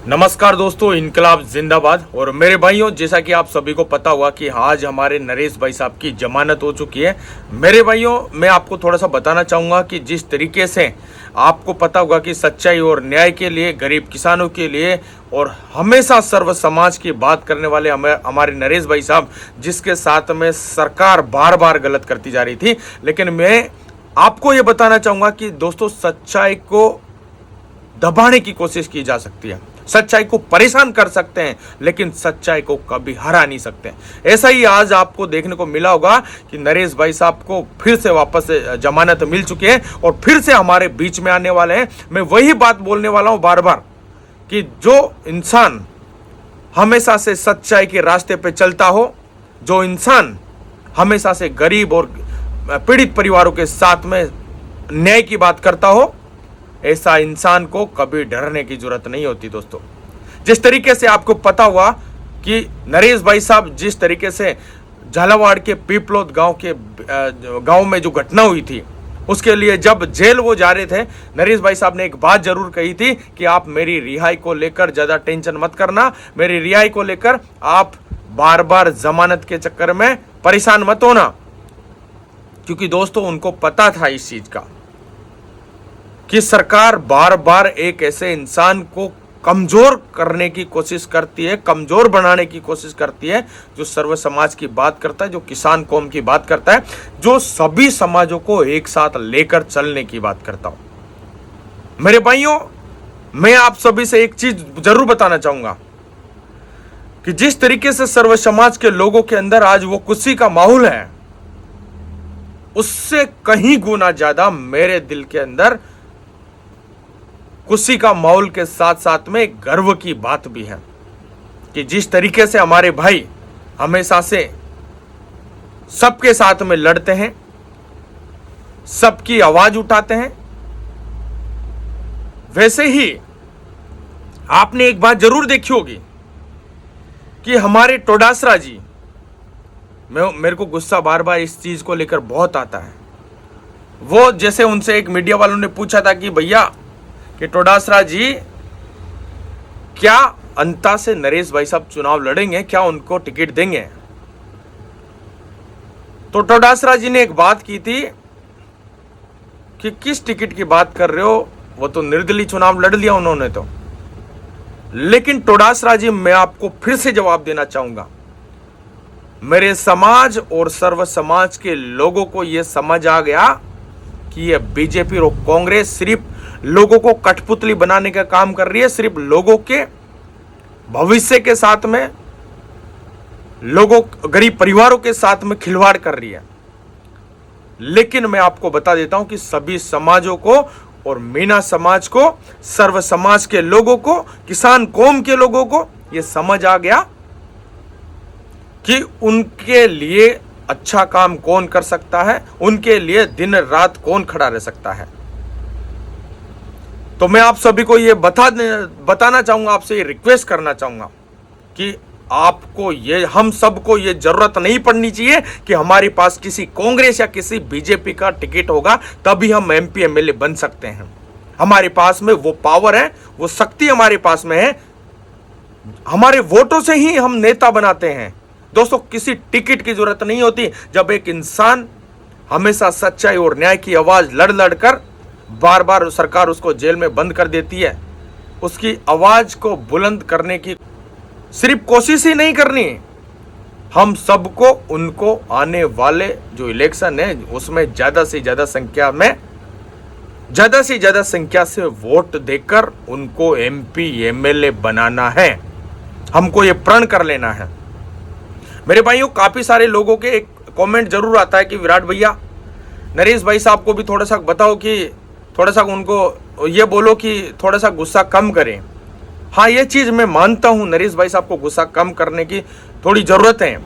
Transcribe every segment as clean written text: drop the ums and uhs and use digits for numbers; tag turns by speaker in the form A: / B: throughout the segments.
A: नमस्कार दोस्तों, इनकलाब जिंदाबाद। और मेरे भाइयों, जैसा कि आप सभी को पता हुआ कि आज हमारे नरेश भाई साहब की जमानत हो चुकी है। मेरे भाइयों, मैं आपको थोड़ा सा बताना चाहूँगा कि जिस तरीके से आपको पता होगा कि सच्चाई और न्याय के लिए, गरीब किसानों के लिए और हमेशा सर्व समाज की बात करने वाले हमारे नरेश भाई साहब, जिसके साथ में सरकार बार बार गलत करती जा रही थी। लेकिन मैं आपको ये बताना चाहूँगा कि दोस्तों, सच्चाई को दबाने की कोशिश की जा सकती है, सच्चाई को परेशान कर सकते हैं, लेकिन सच्चाई को कभी हरा नहीं सकते। ऐसा ही आज आपको देखने को मिला होगा कि नरेश भाई साहब को फिर से वापस जमानत मिल चुकी है और फिर से हमारे बीच में आने वाले हैं। मैं वही बात बोलने वाला हूं बार बार कि जो इंसान हमेशा से सच्चाई के रास्ते पे चलता हो, जो इंसान हमेशा से गरीब और पीड़ित परिवारों के साथ में न्याय की बात करता हो, ऐसा इंसान को कभी डरने की जरूरत नहीं होती। दोस्तों, जिस तरीके से आपको पता हुआ कि नरेश भाई साहब जिस तरीके से झालावाड़ के पीपलोद गांव में जो घटना हुई थी, उसके लिए जब जेल वो जा रहे थे, नरेश भाई साहब ने एक बात जरूर कही थी कि आप मेरी रिहाई को लेकर ज्यादा टेंशन मत करना, मेरी रिहाई को लेकर आप बार बार जमानत के चक्कर में परेशान मत होना। क्योंकि दोस्तों, उनको पता था इस चीज का कि सरकार बार बार एक ऐसे इंसान को कमजोर करने की कोशिश करती है, कमजोर बनाने की कोशिश करती है, जो सर्व समाज की बात करता है, जो किसान कौम की बात करता है, जो सभी समाजों को एक साथ लेकर चलने की बात करता हूं। मेरे भाइयों, मैं आप सभी से एक चीज जरूर बताना चाहूंगा कि जिस तरीके से सर्व समाज के लोगों के अंदर आज वो खुशी का माहौल है, उससे कहीं गुना ज्यादा मेरे दिल के अंदर खुशी का माहौल के साथ साथ में गर्व की बात भी है कि जिस तरीके से हमारे भाई हमेशा से सबके साथ में लड़ते हैं, सबकी आवाज उठाते हैं, वैसे ही आपने एक बात जरूर देखी होगी कि हमारे टोडासरा जी, मेरे को गुस्सा बार बार इस चीज को लेकर बहुत आता है। वो जैसे उनसे एक मीडिया वालों ने पूछा था कि भैया कि टोडासरा जी, क्या अंता से नरेश भाई साहब चुनाव लड़ेंगे, क्या उनको टिकट देंगे? तो टोडासरा जी ने एक बात की थी कि किस टिकट की बात कर रहे हो, वो तो निर्दलीय चुनाव लड़ लिया उन्होंने तो। लेकिन टोडासरा जी, मैं आपको फिर से जवाब देना चाहूंगा, मेरे समाज और सर्व समाज के लोगों को यह समझ आ गया कि यह बीजेपी और कांग्रेस सिर्फ लोगों को कठपुतली बनाने का काम कर रही है, सिर्फ लोगों के भविष्य के साथ में, लोगों गरीब परिवारों के साथ में खिलवाड़ कर रही है। लेकिन मैं आपको बता देता हूं कि सभी समाजों को और मीना समाज को, सर्व समाज के लोगों को, किसान कौम के लोगों को यह समझ आ गया कि उनके लिए अच्छा काम कौन कर सकता है, उनके लिए दिन रात कौन खड़ा रह सकता है। तो मैं आप सभी को ये बताना चाहूंगा, आपसे ये रिक्वेस्ट करना चाहूंगा कि आपको ये, हम सबको ये जरूरत नहीं पड़नी चाहिए कि हमारे पास किसी कांग्रेस या किसी बीजेपी का टिकट होगा तभी हम एमपी एमएलए बन सकते हैं। हमारे पास में वो पावर है, वो शक्ति हमारे पास में है, हमारे वोटों से ही हम नेता बनाते हैं। दोस्तों, किसी टिकट की जरूरत नहीं होती। जब एक इंसान हमेशा सच्चाई और न्याय की आवाज लड़ लड़कर बार बार सरकार उसको जेल में बंद कर देती है, उसकी आवाज को बुलंद करने की सिर्फ कोशिश ही नहीं करनी, हम सबको उनको आने वाले जो इलेक्शन है उसमें ज्यादा से ज्यादा संख्या से वोट देकर उनको एमपी एमएलए बनाना है। हमको ये प्रण कर लेना है। मेरे भाइयों, काफी सारे लोगों के एक कमेंट जरूर आता है कि विराट भैया, नरेश भाई साहब को भी थोड़ा सा बताओ कि थोड़ा सा उनको ये बोलो कि थोड़ा सा गुस्सा कम करें। हाँ, ये चीज मैं मानता हूं, नरेश भाई साहब को गुस्सा कम करने की थोड़ी जरूरत है।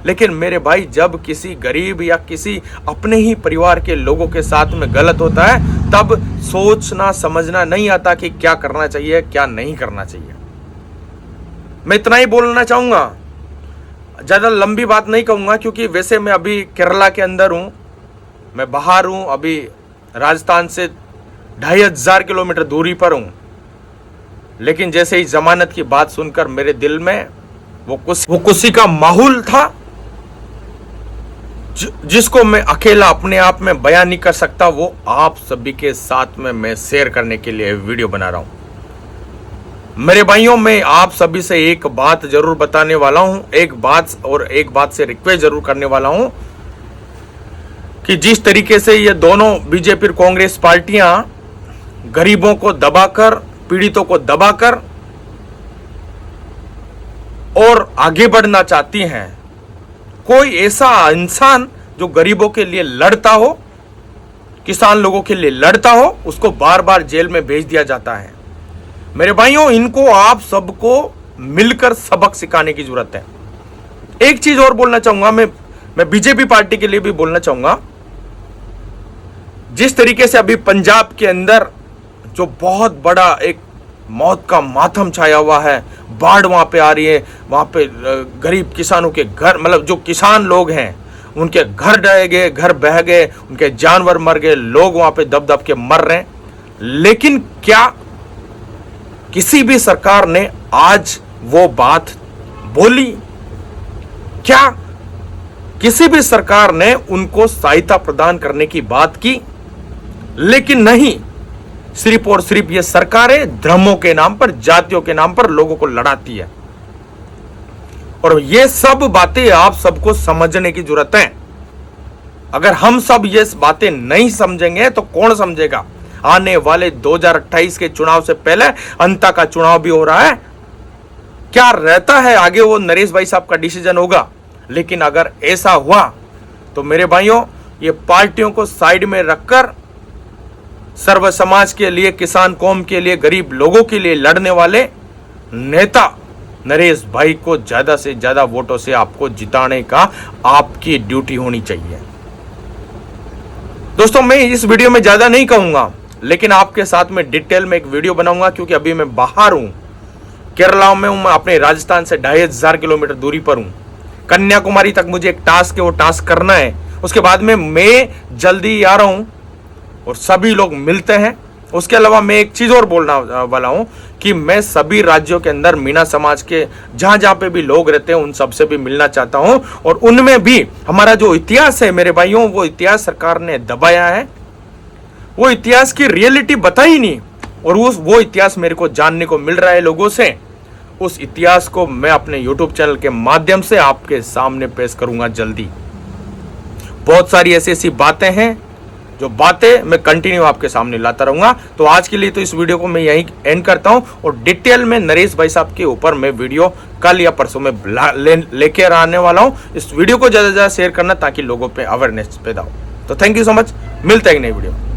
A: लेकिन मेरे भाई, जब किसी गरीब या किसी अपने ही परिवार के लोगों के साथ में गलत होता है, तब सोचना समझना नहीं आता कि क्या करना चाहिए, क्या नहीं करना चाहिए। मैं इतना ही बोलना चाहूंगा, ज्यादा लंबी बात नहीं कहूंगा, क्योंकि वैसे मैं अभी केरला के अंदर हूं, मैं बाहर हूं, अभी राजस्थान से 2500 किलोमीटर दूरी पर हूं। लेकिन जैसे ही जमानत की बात सुनकर मेरे दिल में वो खुशी का माहौल था जिसको मैं अकेला अपने आप में बयान नहीं कर सकता। वो आप सभी के साथ में मैं शेयर करने के लिए वीडियो बना रहा हूं। मेरे भाइयों, मैं आप सभी से एक बात जरूर बताने वाला हूं, एक बात से रिक्वेस्ट जरूर करने वाला हूं कि जिस तरीके से ये दोनों बीजेपी और कांग्रेस पार्टियां गरीबों को दबाकर, पीड़ितों को दबाकर और आगे बढ़ना चाहती हैं, कोई ऐसा इंसान जो गरीबों के लिए लड़ता हो, किसान लोगों के लिए लड़ता हो, उसको बार बार जेल में भेज दिया जाता है। मेरे भाइयों, इनको आप सबको मिलकर सबक सिखाने की जरूरत है। एक चीज और बोलना चाहूंगा, मैं बीजेपी पार्टी के लिए भी बोलना चाहूंगा। जिस तरीके से अभी पंजाब के अंदर जो बहुत बड़ा एक मौत का मातम छाया हुआ है, बाढ़ वहां पे आ रही है, वहां पे गरीब किसानों के घर, मतलब जो किसान लोग हैं उनके घर ढह गए, घर बह गए, उनके जानवर मर गए, लोग वहां पे दब दब के मर रहे हैं। लेकिन क्या किसी भी सरकार ने आज वो बात बोली? क्या किसी भी सरकार ने उनको सहायता प्रदान करने की बात की? लेकिन नहीं, सिर्फ और सिर्फ ये सरकारें धर्मों के नाम पर, जातियों के नाम पर लोगों को लड़ाती है। और ये सब बातें आप सबको समझने की जरूरत है। अगर हम सब ये बातें नहीं समझेंगे तो कौन समझेगा? आने वाले 2028 के चुनाव से पहले अंता का चुनाव भी हो रहा है। क्या रहता है आगे, वो नरेश भाई साहब का डिसीजन होगा। लेकिन अगर ऐसा हुआ तो मेरे भाइयों, ये पार्टियों को साइड में रखकर सर्व समाज के लिए, किसान कौम के लिए, गरीब लोगों के लिए लड़ने वाले नेता नरेश भाई को ज्यादा से ज्यादा वोटों से आपको जिताने का आपकी ड्यूटी होनी चाहिए। दोस्तों, मैं इस वीडियो में ज्यादा नहीं कहूंगा, लेकिन आपके साथ में डिटेल में एक वीडियो बनाऊंगा, क्योंकि अभी मैं बाहर हूं, केरला में हूं, मैं अपने राजस्थान से 2500 किलोमीटर दूरी पर हूं। कन्याकुमारी तक मुझे एक टास्क है, वो टास्क करना है। उसके बाद में मैं जल्दी आ रहा हूं और सभी लोग मिलते हैं। उसके अलावा मैं एक चीज और बोलना वाला हूं कि मैं सभी राज्यों के अंदर मीणा समाज के जहां जहां पे भी लोग रहते हैं उन सबसे भी मिलना चाहता हूं, और उनमें भी हमारा जो इतिहास है मेरे भाइयों, वो इतिहास सरकार ने दबाया है, वो इतिहास की रियलिटी बताई नहीं, और वो इतिहास मेरे को जानने को मिल रहा है लोगों से। उस इतिहास को मैं अपने YouTube चैनल के माध्यम से आपके सामने पेश करूंगा जल्दी। बहुत सारी ऐसी बातें हैं जो बातें मैं कंटिन्यू आपके सामने लाता रहूंगा। तो आज के लिए तो इस वीडियो को मैं यहीं एंड करता हूं, और डिटेल में नरेश भाई साहब के ऊपर मैं वीडियो कल या परसों में लेकर आने वाला हूं। इस वीडियो को ज्यादा से ज्यादा शेयर करना ताकि लोगों पे अवेयरनेस पैदा हो। तो थैंक यू सो मच, मिलते हैं एक नई वीडियो।